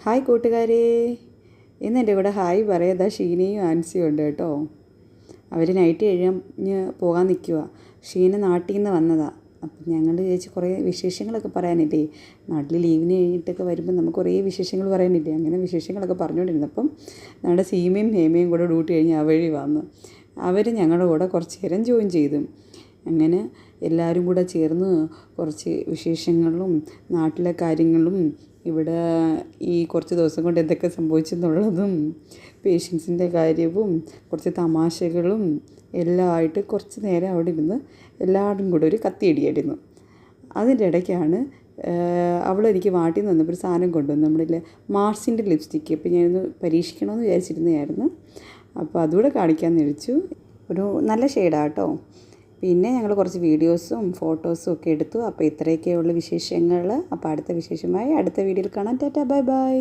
Hi കൂട്ടുകാരെ, ഇന്ന് എൻ്റെ കൂടെ ഹായ് പറയാതാ ഷീനയും ആൻസിയും ഉണ്ട് കേട്ടോ. അവർ നൈറ്റ് കഴിഞ്ഞ് പോകാൻ നിൽക്കുക. ഷീന നാട്ടിൽ നിന്ന് വന്നതാണ്. അപ്പം ഞങ്ങൾ ചേച്ചി കുറേ വിശേഷങ്ങളൊക്കെ പറയാനില്ലേ, നാട്ടിൽ ലീവിന് കഴിഞ്ഞിട്ടൊക്കെ വരുമ്പോൾ നമുക്ക് കുറേ വിശേഷങ്ങൾ പറയാനില്ലേ, അങ്ങനെ വിശേഷങ്ങളൊക്കെ പറഞ്ഞുകൊണ്ടിരുന്നപ്പം നമ്മുടെ സീമയും ഹേമയും കൂടെ ഡ്യൂട്ടി കഴിഞ്ഞ് ആ വഴി വന്നു. അവർ ഞങ്ങളുടെ കൂടെ കുറച്ച് നേരം ജോയിൻ ചെയ്തു. അങ്ങനെ എല്ലാവരും കൂടെ ചേർന്ന് കുറച്ച് വിശേഷങ്ങളും നാട്ടിലെ കാര്യങ്ങളും ഇവിടെ ഈ കുറച്ച് ദിവസം കൊണ്ട് എന്തൊക്കെ സംഭവിച്ചെന്നുള്ളതും പേഷ്യൻസിൻ്റെ കാര്യവും കുറച്ച് തമാശകളും എല്ലാം ആയിട്ട് കുറച്ച് നേരം അവിടെ ഇരുന്ന് എല്ലാവരും കൂടെ ഒരു കത്തിയടിയായിരുന്നു. അതിൻ്റെ ഇടയ്ക്കാണ് അവളെനിക്ക് വാട്ടിൽ നിന്ന് വന്നപ്പോൾ ഒരു സാധനം കൊണ്ടുവന്നു, നമ്മുടെ മാർസിൻ്റെ ലിപ്സ്റ്റിക്ക്. അപ്പോൾ ഞാനൊന്ന് പരീക്ഷിക്കണമെന്ന് വിചാരിച്ചിരുന്നതായിരുന്നു. അപ്പോൾ അതുകൂടെ കാണിക്കാമെന്ന് വിളിച്ചു. ഒരു നല്ല ഷെയ്ഡാണ് കേട്ടോ. പിന്നെ ഞങ്ങൾ കുറച്ച് വീഡിയോസും ഫോട്ടോസും ഒക്കെ എടുത്തു. അപ്പോൾ ഇത്രയൊക്കെയുള്ള വിശേഷങ്ങൾ. അപ്പോൾ അടുത്ത വിശേഷമായി അടുത്ത വീഡിയോയിൽ കാണാം. Tata, bye bye.